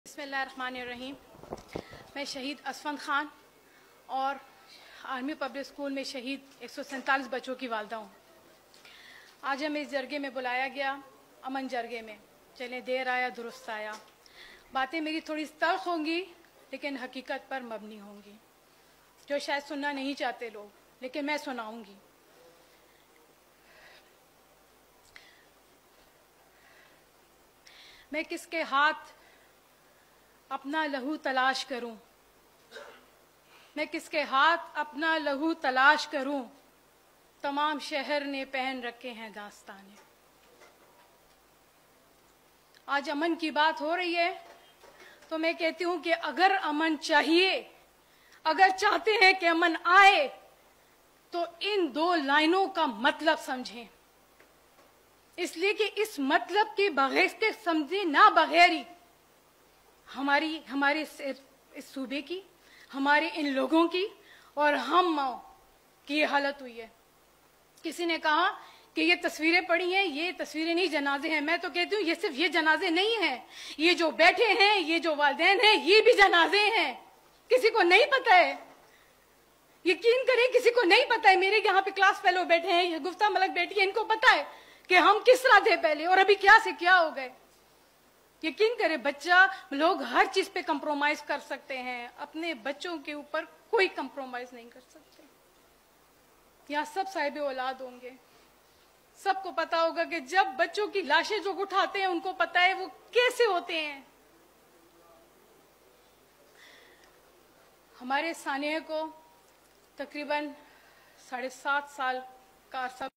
बिस्मिल्लाहिर्रहमानिर्रहीम। मैं शहीद असफंद खान और आर्मी पब्लिक स्कूल में शहीद 147 बच्चों की वालदा हूँ। आज हमें इस जरगे में बुलाया गया, अमन जरगे में। चलें, देर आया दुरुस्त आया। बातें मेरी थोड़ी तल्ख होंगी लेकिन हकीकत पर मबनी होंगी, जो शायद सुनना नहीं चाहते लोग, लेकिन मैं सुनाऊंगी। मैं किसके हाथ अपना लहू तलाश करूं, मैं किसके हाथ अपना लहू तलाश करूं, तमाम शहर ने पहन रखे हैं दास्ताने। आज अमन की बात हो रही है तो मैं कहती हूं कि अगर अमन चाहिए, अगर चाहते हैं कि अमन आए, तो इन दो लाइनों का मतलब समझें। इसलिए कि इस मतलब के बगैर के समझे ना बगैर हमारे इस सूबे की, हमारे इन लोगों की और हम की ये हालत हुई है। किसी ने कहा कि ये तस्वीरें पड़ी हैं, ये तस्वीरें नहीं जनाजे हैं। मैं तो कहती हूँ ये सिर्फ ये जनाजे नहीं हैं, ये जो बैठे हैं, ये जो वालिदैन हैं, ये भी जनाजे हैं। किसी को नहीं पता है, यकीन करें किसी को नहीं पता है। मेरे यहाँ पे क्लास फेलो बैठे हैं, गुफ्ता मलक बैठी है, इनको पता है कि हम किस तरह थे पहले और अभी क्या से क्या हो गए। यकीन करें, बच्चा लोग हर चीज पे कंप्रोमाइज कर सकते हैं, अपने बच्चों के ऊपर कोई कंप्रोमाइज नहीं कर सकते। यहाँ सब साहिब औलाद होंगे, सबको पता होगा कि जब बच्चों की लाशें जो उठाते हैं उनको पता है वो कैसे होते हैं। हमारे सानिया को तकरीबन 7.5 साल का अरसा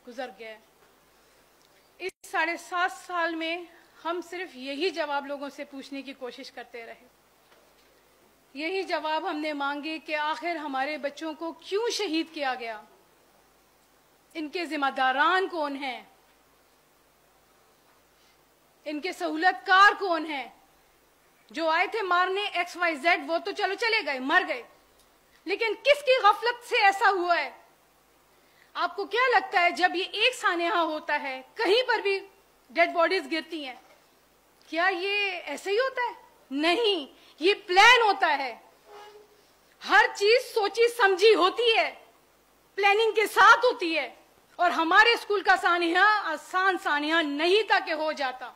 गुजर गया है। इस 7.5 साल में हम सिर्फ यही जवाब लोगों से पूछने की कोशिश करते रहे, यही जवाब हमने मांगे कि आखिर हमारे बच्चों को क्यों शहीद किया गया, इनके जिम्मेदारान कौन हैं, इनके सहूलतकार कौन हैं। जो आए थे मारने XYZ वो तो चलो चले गए, मर गए, लेकिन किसकी गफलत से ऐसा हुआ है? आपको क्या लगता है जब ये एक सानिया होता है, कहीं पर भी डेड बॉडीज गिरती हैं, क्या ये ऐसे ही होता है? नहीं, ये प्लान होता है। हर चीज सोची समझी होती है, प्लानिंग के साथ होती है। और हमारे स्कूल का सानिया आसान सानिया नहीं था कि हो जाता,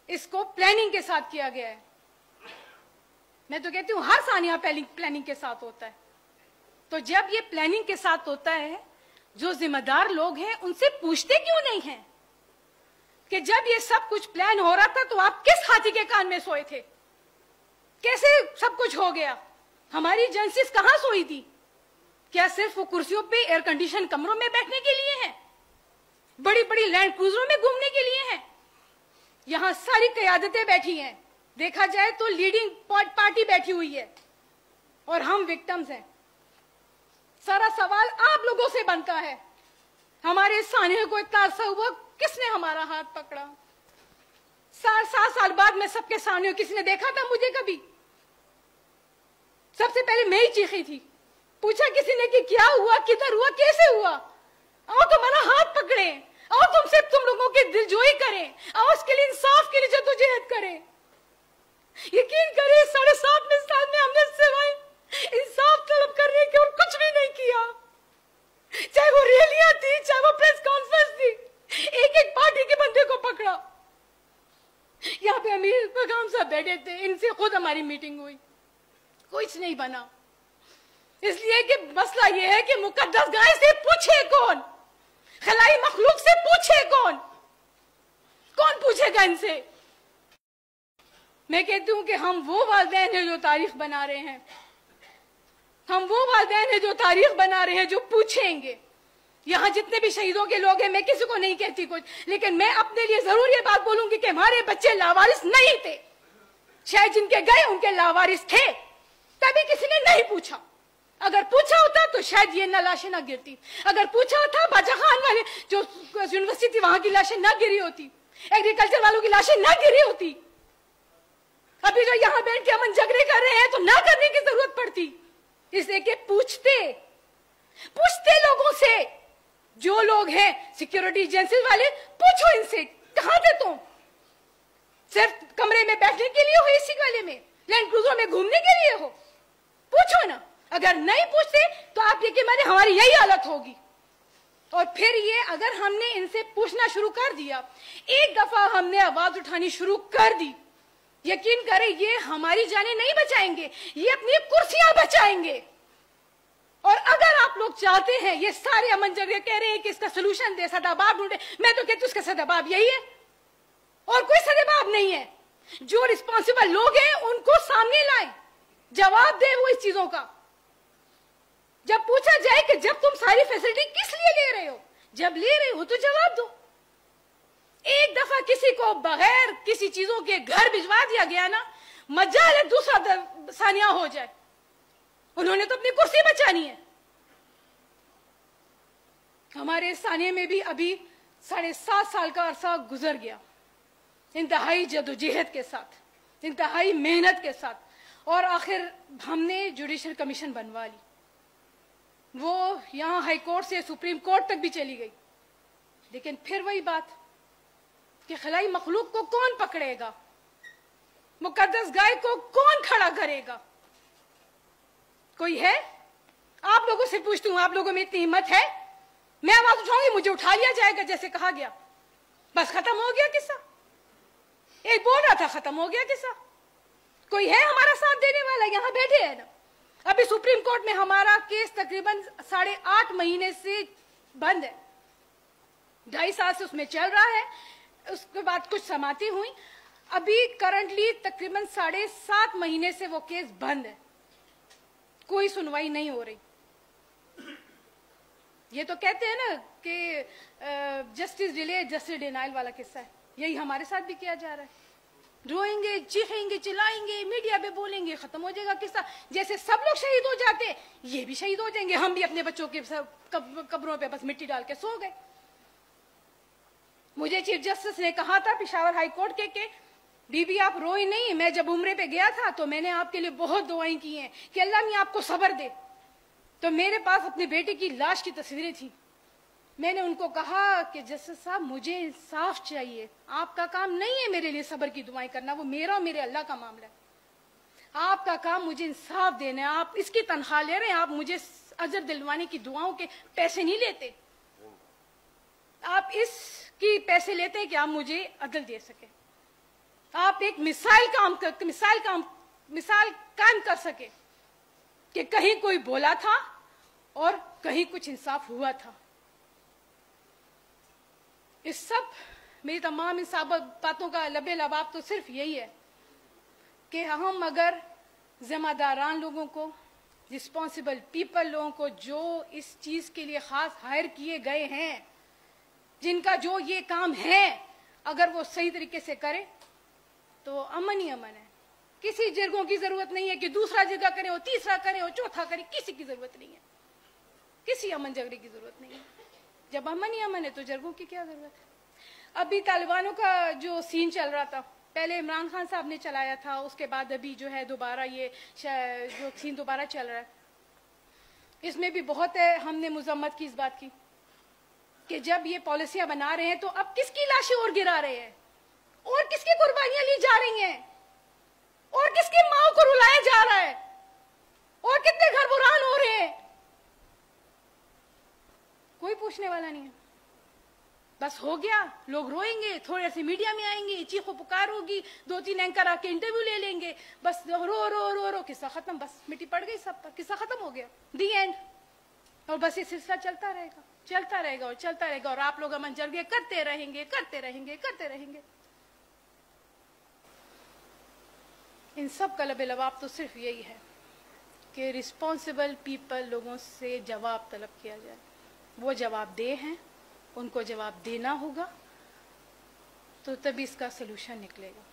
इसको प्लानिंग के साथ किया गया है। मैं तो कहती हूं हर सानिया प्लानिंग के साथ होता है। तो जब ये प्लानिंग के साथ होता है, जो जिम्मेदार लोग हैं उनसे पूछते क्यों नहीं हैं कि जब ये सब कुछ प्लान हो रहा था तो आप किस हाथी के कान में सोए थे, कैसे सब कुछ हो गया? हमारी एजेंसीज कहां सोई थी? क्या सिर्फ वो कुर्सियों पे एयर कंडीशन कमरों में बैठने के लिए हैं? बड़ी बड़ी लैंड क्रूजरों में घूमने के लिए हैं? यहां सारी कयादतें बैठी हैं, देखा जाए तो लीडिंग पार्टी बैठी हुई है और हम विक्टिम्स हैं। सारा सवाल आप लोगों से बनता है। हमारे सानिया को इतना अरसा हुआ, किसने हमारा हाथ पकड़ा? 7 साल बाद मैं सबके सामने, किसी ने देखा था मुझे कभी? सबसे पहले मैं ही चीखी थी। पूछा किसी ने कि क्या हुआ, किधर हुआ, कैसे हुआ? आओ तुम्हारा हाथ पकड़े, आओ तुमसे तुम लोगों के दिलजोई करें, आओ उसके लिए इंसाफ के लिए जद्दोजहद करें। यकीन करें 7.5 साल में हमने सिवाय इंसाफ तलब करने के और कुछ भी नहीं किया। चाहे वो रैलियां थी, चाहे वो प्रेस कॉन्फ्रेंस थी, एक एक पार्टी के बंदे को पकड़ा। यहाँ पे अमीर पैगाम साहब बैठे थे, इनसे खुद हमारी मीटिंग हुई, कुछ नहीं बना। इसलिए कि मसला यह है कि मुकद्दस गाय से पूछे कौन, खलाई मखलूक से पूछे कौन, कौन पूछेगा इनसे? मैं कहती हूं कि हम वो वालिदैन हैं जो तारीख बना रहे हैं, हम वो वालिदैन हैं जो तारीख बना रहे हैं, जो पूछेंगे। यहाँ जितने भी शहीदों के लोग हैं, मैं किसी को नहीं कहती कुछ, लेकिन मैं अपने लिए जरूर ये बात बोलूंगी कि हमारे बच्चे लावारिस नहीं थे। शायद जिनके गए उनके लावारिस थे, तभी किसी ने नहीं पूछा। अगर पूछा होता तो शायद ये न लाशें ना गिरती। अगर पूछा होता बाजा खान वाले जो यूनिवर्सिटी थी वहां की लाशें ना गिरी होती, एग्रीकल्चर वालों की लाशें ना गिरी होती। अभी जो यहाँ बैठ के अमन झगड़े कर रहे हैं तो ना करने की जरूरत पड़ती, इसलिए कि पूछते लोगों से, जो लोग हैं सिक्योरिटी एजेंसी वाले, पूछो इनसे कहां थे तुम? सिर्फ कमरे में बैठने के लिए हो, एसी वाले में, लैंड क्रूजर में घूमने के लिए हो? पूछो ना। अगर नहीं पूछते तो आप यकीन मानिए हमारी यही हालत होगी। और फिर ये अगर हमने इनसे पूछना शुरू कर दिया, एक दफा हमने आवाज उठानी शुरू कर दी, यकीन करें ये हमारी जानें नहीं बचाएंगे, ये अपनी कुर्सियां बचाएंगे। और अगर आप लोग चाहते हैं, ये सारे अमन जगह कह रहे हैं कि इसका सोल्यूशन दे, सदाबाब ढूंढे, मैं तो कहती हूं उसका सदाबाब यही है और कोई सदाबाब नहीं है। जो रिस्पॉन्सिबल लोग हैं उनको सामने लाएं, जवाब दे वो इस चीजों का। जब पूछा जाए कि जब तुम सारी फैसिलिटी किस लिए ले रहे हो, जब ले रहे हो तो जवाब दो। एक दफा किसी को बगैर किसी चीजों के घर भिजवा दिया गया ना, मजाल है दूसरा सानिया हो जाए। उन्होंने तो अपनी कुर्सी बचानी है। हमारे सानिया में भी अभी 7.5 साल का अरसा गुजर गया, इंतहाई जदोजहद के साथ, इंतहाई मेहनत के साथ, और आखिर हमने जुडिशल कमीशन बनवा ली। वो यहां हाई कोर्ट से सुप्रीम कोर्ट तक भी चली गई, लेकिन फिर वही बात कि खलाई मखलूक को कौन पकड़ेगा, मुकद्दस गाय को कौन खड़ा करेगा? कोई है? आप लोगों से पूछती हूं, आप लोगों में इतनी हिम्मत है? मैं आवाज उठाऊंगी, मुझे उठा लिया जाएगा जैसे कहा गया, बस खत्म हो गया किस्सा। एक बोल रहा था खत्म हो गया किस्सा। कोई है हमारा साथ देने वाला? यहां बैठे हैं ना। अभी सुप्रीम कोर्ट में हमारा केस तकरीबन 8.5 महीने से बंद है, 2.5 साल से उसमें चल रहा है। उसके बाद कुछ समाती हुई, अभी करंटली तकरीबन 7.5 महीने से वो केस बंद है, कोई सुनवाई नहीं हो रही। ये तो कहते हैं ना कि जस्टिस डिले जस्टिस डिनाइल वाला किस्सा है, यही हमारे साथ भी किया जा रहा है। रोएंगे, चीखेंगे, चिल्लाएंगे, मीडिया पे बोलेंगे, खत्म हो जाएगा किस्सा। जैसे सब लोग शहीद हो जाते, ये भी शहीद हो जाएंगे। हम भी अपने बच्चों के कब्रों पे बस मिट्टी डाल के सो गए। मुझे चीफ जस्टिस ने कहा था पेशावर हाई कोर्ट के बीबी आप रोई नहीं, मैं जब उम्रे पे गया था तो मैंने आपके लिए बहुत दुआएं की हैं कि अल्लाह ने आपको सब्र दे। तो मेरे पास अपने बेटे की लाश की तस्वीरें थी। मैंने उनको कहा कि जस्टिस साहब मुझे इंसाफ चाहिए, आपका काम नहीं है मेरे लिए सब्र की दुआएं करना, वो मेरा और मेरे अल्लाह का मामला है। आपका काम मुझे इंसाफ देना है। आप इसकी तनख्वाह ले रहे हैं, आप मुझे अजर दिलवाने की दुआओं के पैसे नहीं लेते, आप इसकी पैसे लेते हैं कि आप मुझे अदल दे सके, आप एक मिसाल कायम कर सके कि कहीं कोई बोला था और कहीं कुछ इंसाफ हुआ था। इस सब मेरी तमाम इन सब बातों का लबे लबाब तो सिर्फ यही है कि हम अगर जिम्मेदारान लोगों को, रिस्पॉन्सिबल पीपल लोगों को, जो इस चीज के लिए खास हायर किए गए हैं, जिनका जो ये काम है, अगर वो सही तरीके से करे तो अमन ही अमन है। किसी जिरगों की जरूरत नहीं है कि दूसरा जिरगा करे हो, तीसरा करे हो, चौथा करे, किसी की जरूरत नहीं है, किसी अमन जगरे की जरूरत नहीं है। जब अमन ही अमन है तो जरगों की क्या जरूरत है? अभी तालिबानों का जो सीन चल रहा था, पहले इमरान खान साहब ने चलाया था, उसके बाद अभी जो है दोबारा ये जो सीन दोबारा चल रहा है, इसमें भी बहुत है हमने मुजम्मत की इस बात की कि जब ये पॉलिसियां बना रहे हैं तो अब किसकी लाशें और गिरा रहे हैं, और किसकी कुर्बानियां ली जा रही हैं, और किसकी माओ को रुलाया जा रहा है, और कितने घर बुरान हो रहे हैं, कोई पूछने वाला नहीं है। बस हो गया, लोग रोएंगे, थोड़े से मीडिया में आएंगे, चीखो पुकार होगी, 2-3 एंकर आके इंटरव्यू ले लेंगे, बस रो रो रो रो, किस्सा खत्म, बस मिट्टी पड़ गई सब पर, किस्सा खत्म हो गया, दी एंड। और बस ये सिलसिला चलता रहेगा, चलता रहेगा और चलता रहेगा, और आप लोग अमन जरगे करते रहेंगे, करते रहेंगे, करते रहेंगे। इन सब का लबे लबाब तो सिर्फ यही है कि रिस्पॉन्सिबल पीपल लोगों से जवाब तलब किया जाए। वो जवाब दे हैं, उनको जवाब देना होगा, तो तभी इसका सलूशन निकलेगा।